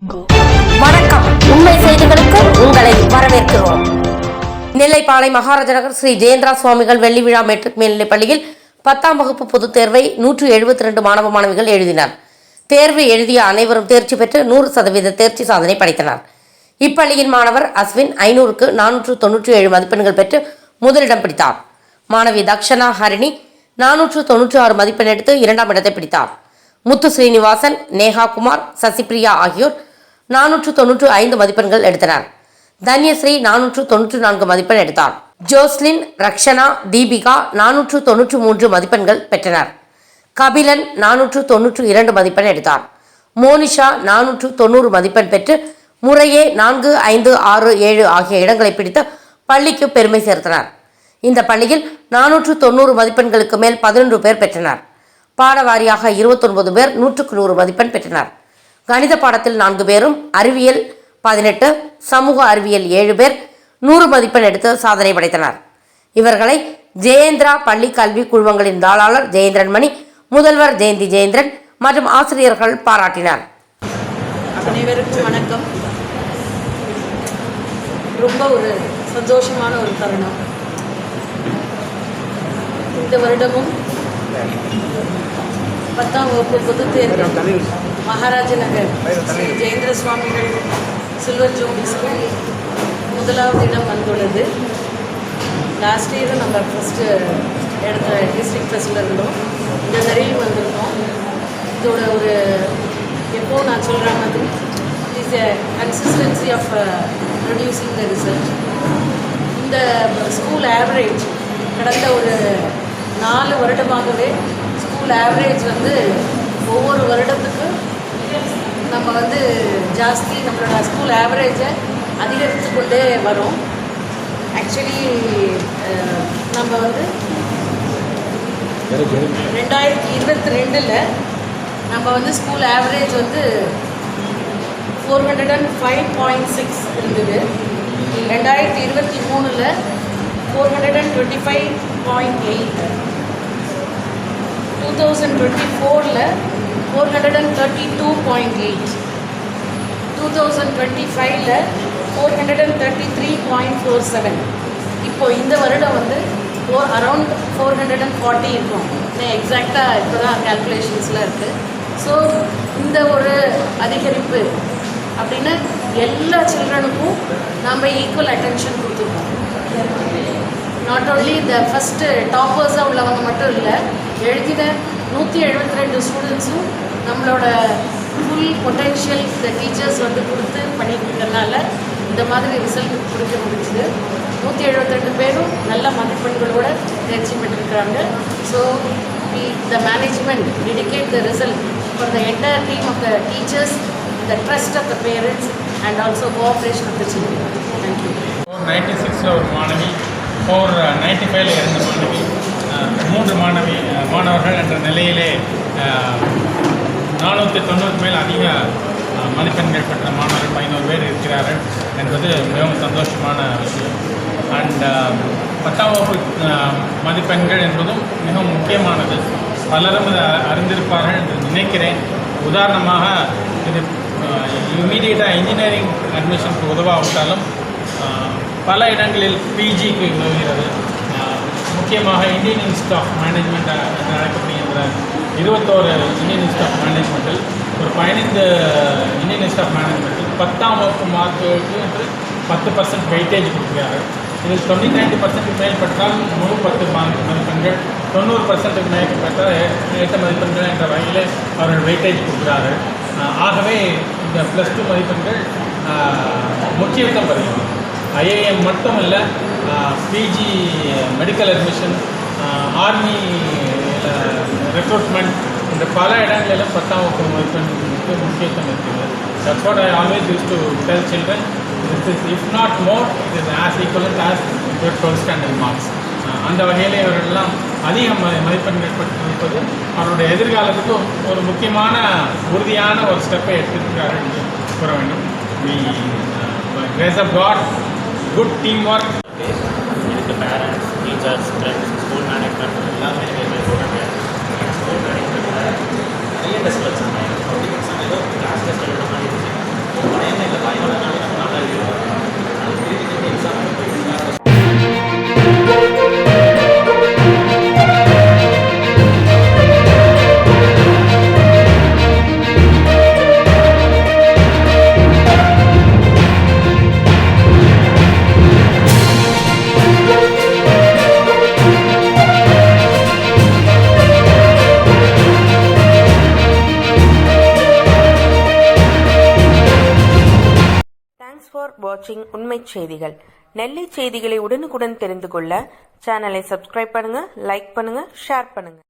வணக்கம். உண்மை செய்திகளுக்கு உங்களை வரவேற்கிறோம். நெல்லைப்பாளை மகாராஜ நகர் ஸ்ரீ ஜெயேந்திரா சுவாமிகள் வெள்ளி விழா மெட்ரிக் மேல்நிலைப் பள்ளியில் 10ஆம் வகுப்பு பொதுத் தேர்வை 172 மாணவ மாணவிகள் எழுதினர். தேர்வு எழுதிய அனைவரும் தேர்ச்சி பெற்று 100% தேர்ச்சி சாதனை படைத்தனர். இப்பள்ளியின் மாணவர் அஸ்வின் 500க்கு 497 மதிப்பெண்கள் பெற்று முதலிடம் பிடித்தார். மாணவி தக்ஷனா ஹரிணி 496 மதிப்பெண் எடுத்து 2ஆம் இடத்தை பிடித்தார். முத்து ஸ்ரீனிவாசன், நேஹா குமார், சசிபிரியா ஆகியோர் 495 மதிப்பெண்கள் எடுத்தனர். தன்யஸ்ரீ 494 மதிப்பெண் எடுத்தார். ஜோஸ்லின், ரக்ஷனா, தீபிகா 493 மதிப்பெண்கள் பெற்றனர். கபிலன் 492 மதிப்பெண் எடுத்தார். மோனிஷா 490 மதிப்பெண் பெற்று முறையே 4, 5, 6, 7 ஆகிய இடங்களை பிடித்து பள்ளிக்கு பெருமை சேர்த்தனர். இந்த பள்ளியில் 490 மதிப்பெண்களுக்கு மேல் 11 பேர் பெற்றனர். பாடவாரியாக 29 பேர் 100க்கு 100 மதிப்பெண் பெற்றனர். கணித பாடத்தில் 4 பேரும், அறிவியல் 18, சமூக அறிவியல் 7 பேர் 100 மதிப்பெண் எடுத்து சாதனை படைத்தனர். இவர்களை ஜெயேந்திரா பள்ளி கல்வி குழுமங்களின் தாளாளர் ஜெயேந்திரன் மணி, முதல்வர் ஜெயந்தி ஜெயேந்திரன் மற்றும் ஆசிரியர்கள் பாராட்டினர். அனைவருக்கும் வணக்கம். ரொம்ப ஒரு சந்தோஷமான ஒரு தருணம். இந்த வருடமும் 10ஆம் வகுப்பு பொதுத் தேர்வு மகாராஜ நகர் ஸ்ரீ ஜெயேந்திர சுவாமிகள் சில்வர் ஜூப்ளி ஸ்கூல் 1வது இடம் வந்துள்ளது. லாஸ்ட் இயரும் நம்ம ஃபஸ்ட்டு இடத்துல டிஸ்ட்ரிக்ட் ஃபஸ்ட்டில் இருந்தோம். இந்த தடவையும் வந்திருக்கோம். இதோட ஒரு எப்போ நான் சொல்கிற மாதிரி is a consistency of producing the result. இந்த ஸ்கூல் ஆவரேஜ் கடந்த ஒரு 4 வருடமாகவே ஸ்கூல் ஆவரேஜ் வந்து ஒவ்வொரு வருடத்துக்கு நம்ம வந்து ஜாஸ்தி நம்மளோட ஸ்கூல் ஆவரேஜை அதிகரித்து கொண்டே வரும். ஆக்சுவலி நம்ம வந்து 2022 நம்ம வந்து ஸ்கூல் ஆவரேஜ் வந்து 405.6 இருந்தது. 2023 425.8, 2024 432.8, 2025 433.47. இப்போ இந்த வருடம் வந்து அரௌண்ட் 440 இருக்கும். எக்ஸாக்டாக இப்போ தான் கேல்குலேஷன்ஸில் இருக்குது. ஸோ இந்த ஒரு அதிகரிப்பு அப்படின்னா எல்லா சில்ட்ரனுக்கும் நம்ம ஈக்குவல் அட்டென்ஷன் கொடுத்துருக்கோம். நாட் ஓன்லி இந்த ஃபஸ்ட்டு டாப்பர்ஸாக உள்ளவங்க மட்டும் இல்லை, எழுதின 172 ஸ்டூடெண்ட்ஸும் நம்மளோட ஃபுல் பொட்டென்ஷியல் இந்த டீச்சர்ஸ் வந்து கொடுத்து பண்ணிக்கிறதுனால இந்த மாதிரி ரிசல்ட் கொடுக்க முடிஞ்சுது. 172 பேரும் நல்ல மதிப்பெண்களோட தேர்ச்சி பெற்றிருக்கிறாங்க. So the management dedicate the result for the entire team of the teachers, the trust of the parents and also cooperation of the children. Thank you. 96 ஒரு மாணவி, 495 2 மாணவி, 3 மாணவர்கள் என்ற நிலையிலே 490 மேல் அதிக மதிப்பெண்கள் பெற்ற மாணவர்கள் 500 பேர் இருக்கிறார்கள் என்பது மிகவும் சந்தோஷமான விஷயம். அண்ட் 10ஆம் வகுப்பு மதிப்பெண்கள் என்பதும் மிகவும் முக்கியமானது. பலரும் அறிந்திருப்பார்கள் என்று நினைக்கிறேன். உதாரணமாக இது இமீடியட்டாக இன்ஜினியரிங் அட்மிஷனுக்கு உதவாவிட்டாலும் பல இடங்களில் பிஜிக்கு உதவுகிறது. முக்கியமாக இந்தியன் இன்ஸ்டியூட் ஆஃப் மேனேஜ்மெண்ட் என்று அழைக்கப்படுகின்ற 21 இந்தியன் இன்ஸ்டியூட் ஆஃப் மேனேஜ்மெண்ட்டில் ஒரு 15 இந்தியன் இன்ஸ்டியூட் ஆஃப் மேனேஜ்மெண்ட்டில் 10ஆம் வகுப்பு மார்க்குக்கு என்று 10% வெயிட்டேஜ் கொடுக்கிறார்கள். இதில் 99% மேல் பெற்றால் முழு 10 மதிப்பெண்கள், 90% மேல் பெற்றால் 8 மதிப்பெண்கள் என்ற வகையில் அவர்கள் வெயிட்டேஜ் கொடுக்கிறார்கள். ஆகவே இந்த +2 மதிப்பெண்கள் முக்கியத்துவம் வருகிறது. ஐஏஎம் மட்டும் இல்லை, PG medical admission, army recruitment இந்த பல இடங்களிலும் 10ஆம் வகுப்பு மதிப்பெண்களுக்கு முக்கியத்துவம் இருக்கிறது. That's what I always used to tell children. This is, if not more, it is as equivalent as your 12th standard marks. அந்த வகையில் இவர்களெல்லாம் அதிக மதிப்பெண்கள் பெற்றிருப்பது அவருடைய எதிர்காலத்துக்கு ஒரு முக்கியமான உறுதியான ஒரு ஸ்டெப்பை எடுத்திருக்கிறார்கள் என்று கூற வேண்டும். Grace of God, good teamwork. இதுக்கு parents, teachers, friends, school management எல்லாமே ஸ்கூல் மேனேஜ்மெண்ட்டில் நிறைய டெஸ்ட் வச்சாங்க. கிளாஸ் டெஸ்ட் எழுத மாதிரி இருந்துச்சு. வாட்சிங் உண்மை செய்திகள். நெல்லை செய்திகளை உடனுக்குடன் தெரிந்து கொள்ள சேனலை சப்ஸ்கிரைப் பண்ணுங்க, லைக் பண்ணுங்க, ஷேர் பண்ணுங்க.